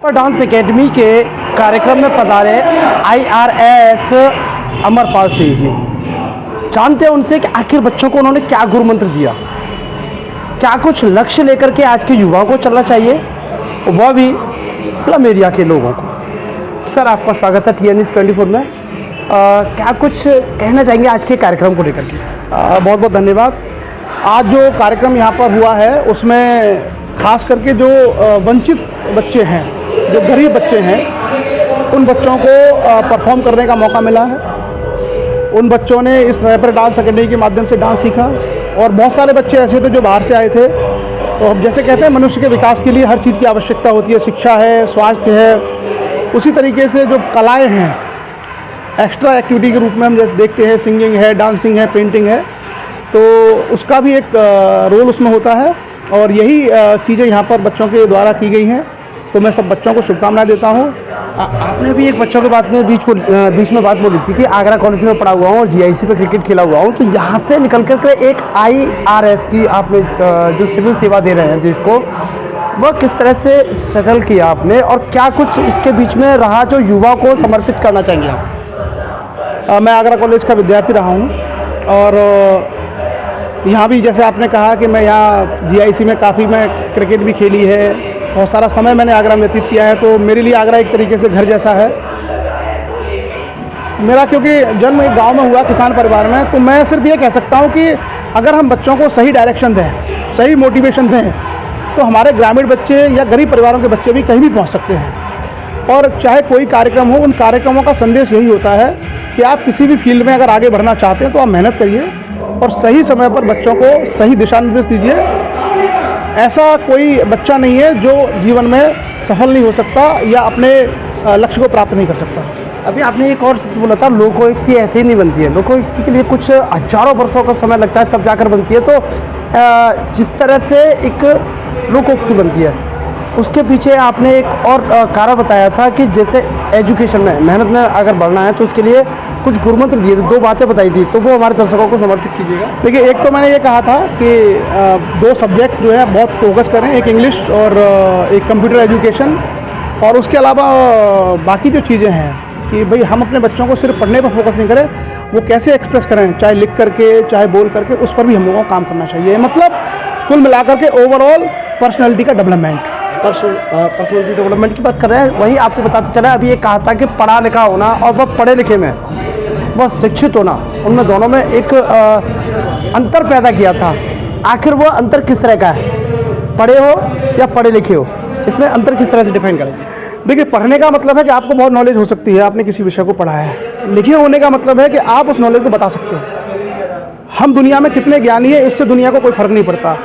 Dance academy के कार्यक्रम में पधारे IRS अमरपाल सिंह जी। जानते हैं उनसे कि आखिर बच्चों को उन्होंने क्या गुरु मंत्र दिया, क्या कुछ लक्ष्य लेकर के आज के युवाओं को चलना चाहिए, वह भी स्लम एरिया के लोगों को। सर, आपका स्वागत है TN 24 में। क्या कुछ कहना चाहेंगे आज के कार्यक्रम को लेकर के? बहुत बहुत धन्यवाद। आज जो कार्यक्रम यहाँ पर हुआ है उसमें खास करके जो वंचित बच्चे हैं, जो गरीब बच्चे हैं, उन बच्चों को परफॉर्म करने का मौका मिला है। उन बच्चों ने इस रैपर डांस एकेडमी के माध्यम से डांस सीखा और बहुत सारे बच्चे ऐसे थे जो बाहर से आए थे। तो हम जैसे कहते हैं मनुष्य के विकास के लिए हर चीज़ की आवश्यकता होती है, शिक्षा है, स्वास्थ्य है, उसी तरीके से जो कलाएँ हैं एक्स्ट्रा एक्टिविटी के रूप में हम जैसे देखते हैं, सिंगिंग है, डांसिंग है, पेंटिंग है, तो उसका भी एक रोल उसमें होता है और यही चीज़ें यहाँ पर बच्चों के द्वारा की गई हैं। तो मैं सब बच्चों को शुभकामनाएं देता हूँ। आपने भी एक बच्चों के बात में बीच में बात बोली थी कि आगरा कॉलेज में पढ़ा हुआ हूँ और GIC पे क्रिकेट खेला हुआ हूँ, तो यहाँ से निकल कर एक IRS की आपने जो सिविल सेवा दे रहे हैं जिसको, वह किस तरह से स्ट्रगल किया आपने और क्या कुछ इसके बीच में रहा जो युवा को समर्पित करना चाहेंगे आप? मैं आगरा कॉलेज का विद्यार्थी रहा हूँ और यहाँ भी जैसे आपने कहा कि मैं यहाँ GIC में काफ़ी मैं क्रिकेट भी खेली है, बहुत सारा समय मैंने आगरा में व्यतीत किया है, तो मेरे लिए आगरा एक तरीके से घर जैसा है मेरा। क्योंकि जन्म एक गांव में हुआ, किसान परिवार में, तो मैं सिर्फ ये कह सकता हूँ कि अगर हम बच्चों को सही डायरेक्शन दें, सही मोटिवेशन दें, तो हमारे ग्रामीण बच्चे या गरीब परिवारों के बच्चे भी कहीं भी पहुँच सकते हैं। और चाहे कोई कार्यक्रम हो, उन कार्यक्रमों का संदेश यही होता है कि आप किसी भी फील्ड में अगर आगे बढ़ना चाहते हैं तो आप मेहनत करिए और सही समय पर बच्चों को सही दिशा निर्देश दीजिए। ऐसा कोई बच्चा नहीं है जो जीवन में सफल नहीं हो सकता या अपने लक्ष्य को प्राप्त नहीं कर सकता। अभी आपने एक और शब्द बोला था, लोकोक्ति ऐसे ही नहीं बनती है, लोकोक्ति के लिए कुछ हजारों वर्षों का समय लगता है तब जाकर बनती है। तो जिस तरह से एक लोकोक्ति बनती है उसके पीछे आपने एक और कारण बताया था कि जैसे एजुकेशन में मेहनत में अगर बढ़ना है तो उसके लिए कुछ गुरु मंत्र दिए थे, 2 बातें बताई थी, तो वो हमारे दर्शकों को समर्पित कीजिएगा। देखिए, एक तो मैंने ये कहा था कि 2 सब्जेक्ट जो है बहुत फोकस करें, एक इंग्लिश और एक कंप्यूटर एजुकेशन, और उसके अलावा बाकी जो चीज़ें हैं कि भाई हम अपने बच्चों को सिर्फ पढ़ने पर फोकस नहीं करें, वो कैसे एक्सप्रेस करें, चाहे लिख करके चाहे बोल करके, उस पर भी हम लोगों को काम करना चाहिए। मतलब कुल मिलाकर के ओवरऑल पर्सनैलिटी का डेवलपमेंट, पर्सनैलिटी डेवलपमेंट की बात कर रहे हैं। वहीं आपको बताते चला, अभी ये कहा था कि पढ़ा लिखा होना और वह पढ़े लिखे में, वह शिक्षित होना, उनमें दोनों में एक अंतर पैदा किया था। आखिर वो अंतर किस तरह का है, पढ़े हो या पढ़े लिखे हो, इसमें अंतर किस तरह से डिफाइन करें? देखिए, पढ़ने का मतलब है कि आपको बहुत नॉलेज हो सकती है, आपने किसी विषय को पढ़ा है। लिखे होने का मतलब है कि आप उस नॉलेज को बता सकते हो। हम दुनिया में कितने ज्ञानी है, इससे दुनिया को कोई फर्क नहीं पड़ता।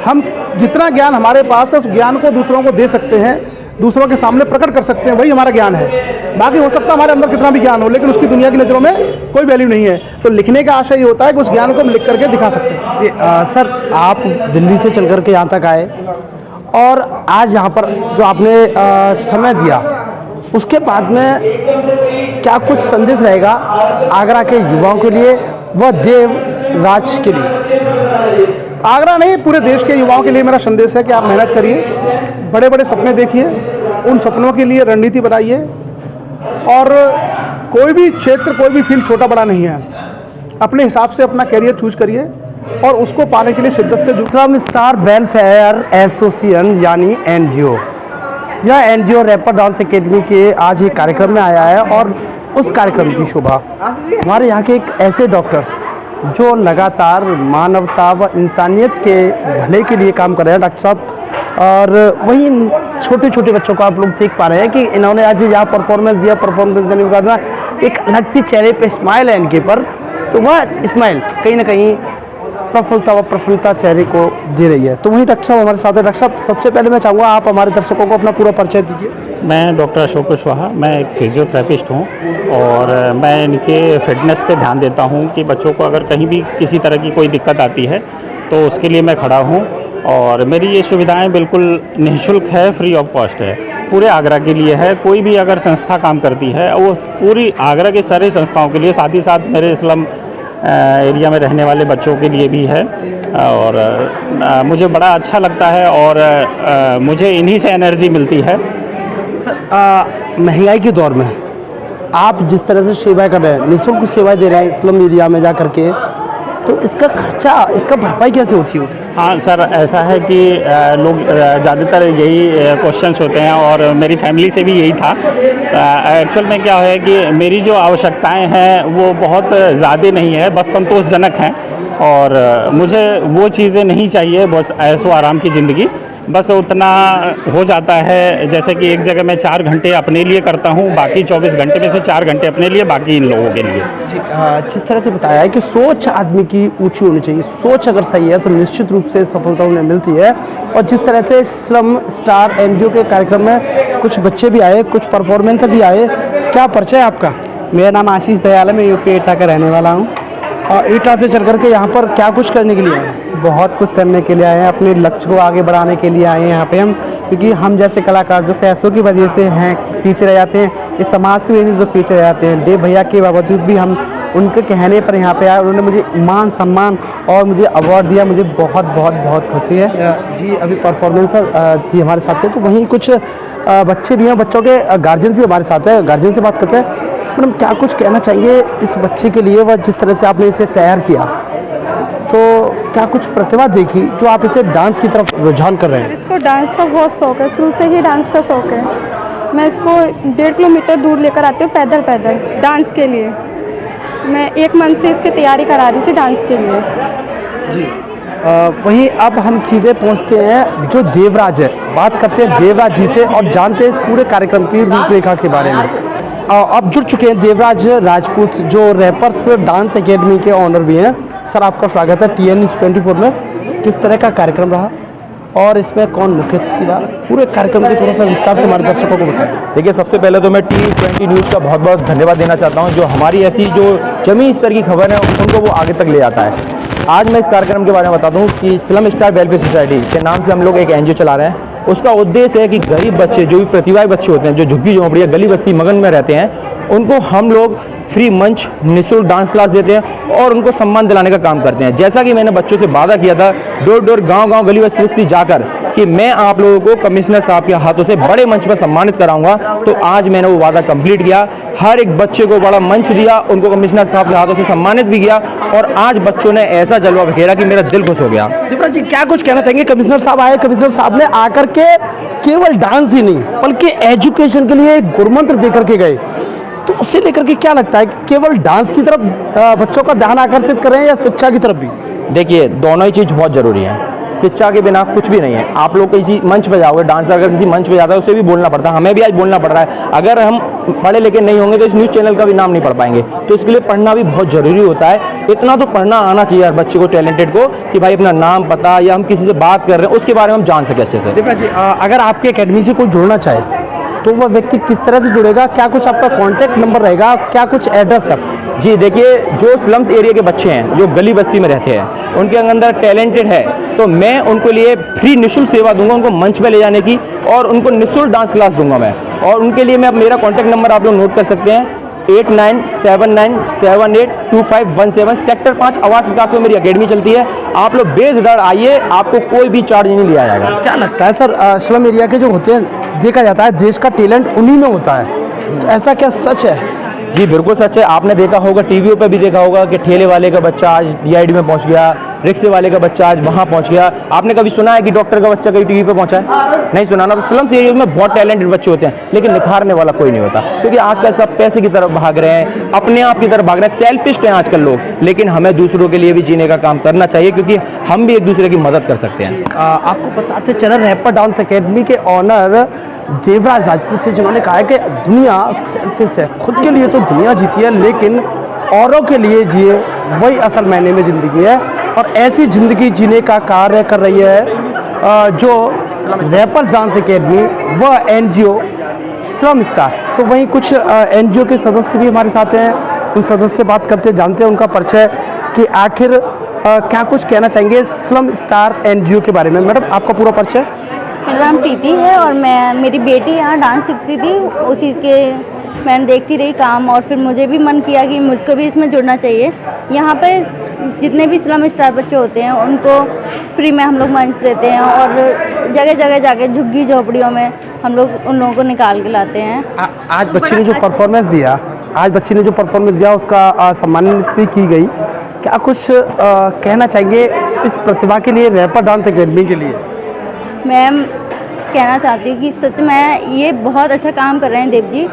हम जितना ज्ञान हमारे पास है उस ज्ञान को दूसरों को दे सकते हैं, दूसरों के सामने प्रकट कर सकते हैं, वही हमारा ज्ञान है। बाकी हो सकता है हमारे अंदर कितना भी ज्ञान हो, लेकिन उसकी दुनिया की नज़रों में कोई वैल्यू नहीं है। तो लिखने का आशय ये होता है कि उस ज्ञान को हम लिख करके दिखा सकते हैं। सर, आप दिल्ली से चल करके यहाँ तक आए और आज यहाँ पर जो आपने समय दिया, उसके बाद में क्या कुछ संदेश रहेगा आगरा के युवाओं के लिए, वह देव राज के लिए? आगरा नहीं, पूरे देश के युवाओं के लिए मेरा संदेश है कि आप मेहनत करिए, बड़े बड़े सपने देखिए, उन सपनों के लिए रणनीति बनाइए और कोई भी क्षेत्र, कोई भी फील्ड छोटा बड़ा नहीं है। अपने हिसाब से अपना कैरियर चूज करिए और उसको पाने के लिए शिद्दत से स्लम स्टार वेलफेयर एसोसिएशन यानी NGO, यह NGO रैपर डांस एकेडमी के आज एक कार्यक्रम में आया है और उस कार्यक्रम की शोभा हमारे यहाँ के एक ऐसे डॉक्टर्स जो लगातार मानवता व इंसानियत के भले के लिए काम कर रहे हैं, डॉक्टर साहब। और वही छोटे छोटे बच्चों को आप लोग देख पा रहे हैं कि इन्होंने आज यहाँ परफॉर्मेंस दिया। परफॉर्मेंस देने के बाद एक अलग सी चेहरे पे स्माइल है इनके पर, तो वह स्माइल कहीं ना कहीं प्रफुल्लता व प्रफुल्लता चेहरे को दे रही है। तो वही डॉक्टर साहब हमारे साथ है। डॉक्टर साहब, सबसे पहले मैं चाहूँगा आप हमारे दर्शकों को अपना पूरा परिचय दीजिए। मैं डॉक्टर अशोक कुशवाहा, मैं एक फिजियोथेरेपिस्ट हूँ और मैं इनके फिटनेस पे ध्यान देता हूँ कि बच्चों को अगर कहीं भी किसी तरह की कोई दिक्कत आती है तो उसके लिए मैं खड़ा हूँ। और मेरी ये सुविधाएं बिल्कुल निःशुल्क है, फ्री ऑफ कॉस्ट है, पूरे आगरा के लिए है। कोई भी अगर संस्था काम करती है वो पूरी आगरा के सारे संस्थाओं के लिए, साथ ही साथ मेरे स्लम एरिया में रहने वाले बच्चों के लिए भी है। और मुझे बड़ा अच्छा लगता है और मुझे इन्हीं से एनर्जी मिलती है। महंगाई के दौर में आप जिस तरह से सेवाएं कर रहे हैं, निःशुल्क सेवाएं दे रहे हैं स्लम एरिया में जा करके, तो इसका खर्चा, इसका भरपाई कैसे होती है? हाँ सर, ऐसा है कि लोग ज़्यादातर यही क्वेश्चंस होते हैं और मेरी फैमिली से भी यही था। एक्चुअल में क्या है कि मेरी जो आवश्यकताएं हैं वो बहुत ज़्यादा नहीं है, बस संतोषजनक हैं और मुझे वो चीज़ें नहीं चाहिए, बस ऐशो आराम की ज़िंदगी, बस उतना हो जाता है। जैसे कि एक जगह मैं 4 घंटे अपने लिए करता हूँ, बाकी 24 घंटे में से 4 घंटे अपने लिए, बाकी इन लोगों के लिए। जी, जिस तरह से बताया है कि सोच आदमी की ऊंची होनी चाहिए, सोच अगर सही है तो निश्चित रूप से सफलता उन्हें मिलती है। और जिस तरह से स्लम स्टार एनजीओ के कार्यक्रम में कुछ बच्चे भी आए, कुछ परफॉर्मेंस भी आए, क्या परिचय है आपका? मेरा नाम आशीष दयाल है, मैं यूपी एटा का रहने वाला हूँ। और एटा से चल करके यहाँ पर क्या कुछ करने के लिए आए? बहुत कुछ करने के लिए आए हैं, अपने लक्ष्य को आगे बढ़ाने के लिए आए हैं यहाँ पे हम, क्योंकि हम जैसे कलाकार जो पैसों की वजह से हैं पीछे रह जाते हैं, इस समाज की वजह से जो पीछे रह जाते हैं, देव भैया के बावजूद भी हम उनके कहने पर यहाँ पे आए। उन्होंने मुझे मान सम्मान और मुझे अवार्ड दिया, मुझे बहुत बहुत बहुत खुशी है। जी, अभी परफॉर्मेंस जी हमारे साथ है, तो वहीं कुछ बच्चे भी हैं, बच्चों के गार्जियन भी हमारे साथ है, गार्जियन से बात करते हैं। मैडम, क्या कुछ कहना चाहेंगे इस बच्चे के लिए, वह जिस तरह से आपने इसे तैयार किया, तो क्या कुछ प्रतिभा देखी जो आप इसे डांस की तरफ रुझान कर रहे हैं? इसको डांस का बहुत शौक है, शुरू से ही डांस का शौक है। मैं इसको 1.5 किलोमीटर दूर लेकर आती हूँ पैदल पैदल डांस के लिए। मैं 1 मंथ से इसकी तैयारी करा रही थी डांस के लिए। जी, वहीं अब हम सीधे पहुंचते हैं जो देवराज है, बात करते हैं देवराज जी से और जानते हैं इस पूरे कार्यक्रम की रूपरेखा के बारे में। अब जुड़ चुके हैं देवराज राजपूत, जो रैपर्स डांस एकेडमी के ऑनर भी हैं। सर, आपका स्वागत है TN News 24 में। किस तरह का कार्यक्रम रहा और इसमें कौन मुख्य अतिथि रहा, पूरे कार्यक्रम के थोड़ा सा विस्तार से हमारे दर्शकों को बताएं। देखिए, सबसे पहले तो मैं T20 न्यूज़ का बहुत बहुत धन्यवाद देना चाहता हूं, जो हमारी ऐसी जो जमीनी स्तर की खबर है उनको वो आगे तक ले जाता है। आज मैं इस कार्यक्रम के बारे में बताता हूं कि स्लम स्टार वेलफेयर सोसाइटी के नाम से हम लोग एक NGO चला रहे हैं। उसका उद्देश्य है कि गरीब बच्चे, जो भी प्रतिभागी बच्चे होते हैं, जो झुग्गी झोंपड़ी या गली बस्ती मगन में रहते हैं, उनको हम लोग फ्री मंच, निःशुल्क डांस क्लास देते हैं और उनको सम्मान दिलाने का काम करते हैं। जैसा कि मैंने बच्चों से वादा किया था, डोर डोर गांव-गांव गली बस्ती जाकर, कि मैं आप लोगों को कमिश्नर साहब के हाथों से बड़े मंच पर सम्मानित कराऊंगा, तो आज मैंने वो वादा कंप्लीट किया। हर एक बच्चे को बड़ा मंच दिया, उनको कमिश्नर साहब के हाथों से सम्मानित भी किया और आज बच्चों ने ऐसा जलवा बिखेरा कि मेरा दिल खुश हो गया। देवराज जी, क्या कुछ कहना चाहेंगे? कमिश्नर साहब आए, कमिश्नर साहब ने आकर के केवल डांस ही नहीं बल्कि एजुकेशन के लिए एक गुरुमंत्र देकर के गए, तो उससे लेकर के क्या लगता है कि केवल डांस की तरफ बच्चों का ध्यान आकर्षित करें या शिक्षा की तरफ भी? देखिए, दोनों ही चीज़ बहुत ज़रूरी है। शिक्षा के बिना कुछ भी नहीं है। आप लोग किसी मंच पे जाओगे, डांसर अगर किसी मंच पे जाता है उसे भी बोलना पड़ता है, हमें भी आज बोलना पड़ रहा है। अगर हम पढ़े लिखे नहीं होंगे तो इस न्यूज़ चैनल का भी नाम नहीं पढ़ पाएंगे, तो इसके लिए पढ़ना भी बहुत ज़रूरी होता है। इतना तो पढ़ना आना चाहिए हर बच्चे को, टैलेंटेड को, कि भाई अपना नाम पता या हम किसी से बात कर रहे हैं उसके बारे में हम जान सके अच्छे से। देवराज जी, अगर आपके एकेडमी से कोई जुड़ना चाहे तो वह व्यक्ति किस तरह से जुड़ेगा? क्या कुछ आपका कॉन्टैक्ट नंबर रहेगा? क्या कुछ एड्रेस है? जी देखिए, जो स्लम्स एरिया के बच्चे हैं, जो गली बस्ती में रहते हैं, उनके अंदर टैलेंटेड है, तो मैं उनके लिए फ्री निःशुल्क सेवा दूंगा, उनको मंच पे ले जाने की, और उनको निःशुल्क डांस क्लास दूंगा मैं। और उनके लिए मैं मेरा कॉन्टैक्ट नंबर आप लोग नोट कर सकते हैं, 8979782517, सेक्टर 5 आवास विकास में मेरी एकेडमी चलती है। आप लोग बेझिझक आइए, आपको कोई भी चार्ज नहीं लिया जाएगा। क्या लगता है सर, स्लम एरिया के जो होते हैं, देखा जाता है देश का टैलेंट उन्हीं में होता है, तो ऐसा क्या सच है? जी बिल्कुल सच है। आपने देखा होगा, टीवी पे भी देखा होगा कि ठेले वाले का बच्चा आज DID में पहुंच गया, रिक्शे वाले का बच्चा आज वहां पहुंच गया। आपने कभी सुना है कि डॉक्टर का बच्चा कहीं टीवी पे पहुंचा है? नहीं सुना ना। तो स्लम्स एरिया में बहुत टैलेंटेड बच्चे होते हैं, लेकिन निखारने वाला कोई नहीं होता, क्योंकि आजकल सब पैसे की तरफ भाग रहे हैं, अपने आप की तरफ भाग रहे हैं, सेल्फिस्ट हैं आजकल लोग। लेकिन हमें दूसरों के लिए भी जीने का काम करना चाहिए, क्योंकि हम भी एक दूसरे की मदद कर सकते हैं। आपको बताते चले, रैपर डांस एकेडमी के ऑनर देवराज राजपूत थे, जिन्होंने कहा है कि दुनिया सेल्फिश है, खुद के लिए तो दुनिया जीती है, लेकिन औरों के लिए जिए, वही असल मायने में ज़िंदगी है। और ऐसी ज़िंदगी जीने का कार्य कर रही है जो रैपर्स डांस एकेडमी, वह NGO स्लम स्टार। तो वहीं कुछ NGO के सदस्य भी हमारे साथ हैं, उन सदस्य से बात करते, जानते हैं उनका परिचय कि आखिर क्या कुछ कहना चाहेंगे स्लम स्टार NGO के बारे में। मैडम, आपका पूरा परिचय? मेरा नाम प्रीति है और मेरी बेटी यहाँ डांस सीखती थी, उसी के मैंने देखती रही काम, और फिर मुझे भी मन किया कि मुझको भी इसमें जुड़ना चाहिए। यहाँ पे जितने भी इस्लाम स्टार बच्चे होते हैं उनको फ्री में हम लोग मंच देते हैं, और जगह जगह जाके झुग्गी झोपड़ियों में हम लोग उन लोगों को निकाल के लाते हैं। आज बच्ची ने जो परफॉर्मेंस दिया उसका सम्मानित भी की गई। क्या कुछ कहना चाहेंगे इस प्रतिभा के लिए, रैपर डांस एकेडमी के लिए? मैम, कहना चाहती हूँ कि सच में ये बहुत अच्छा काम कर रहे हैं देव जी,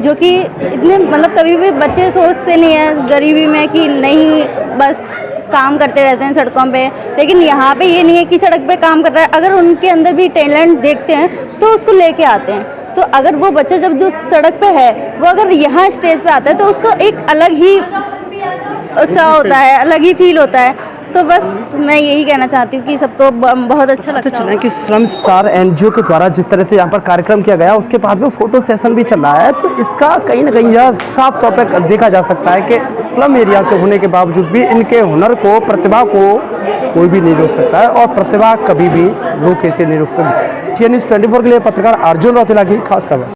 जो कि इतने मतलब कभी भी बच्चे सोचते नहीं हैं गरीबी में कि नहीं बस काम करते रहते हैं सड़कों पे, लेकिन यहाँ पे ये नहीं है कि सड़क पे काम कर रहा है। अगर उनके अंदर भी टैलेंट देखते हैं तो उसको लेके आते हैं। तो अगर वो बच्चा जब जो सड़क पे है वो अगर यहाँ स्टेज पे आता है तो उसको एक अलग ही उत्साह होता है, अलग ही फील होता है। तो बस मैं यही कहना चाहती हूँ कि सबको बहुत अच्छा लगता है। चला कि स्लम स्टार एनजीओ के द्वारा जिस तरह से यहाँ पर कार्यक्रम किया गया, उसके बाद में फोटो सेशन भी चल रहा है, तो इसका कहीं ना कहीं यह साफ तौर पर देखा जा सकता है कि स्लम एरिया से होने के बावजूद भी इनके हुनर को, प्रतिभा को कोई भी नहीं रोक सकता है, और प्रतिभा कभी भी रोके से नहीं रोक सकती। TN News 24 के लिए पत्रकार अर्जुन रौतेला की खास खबर।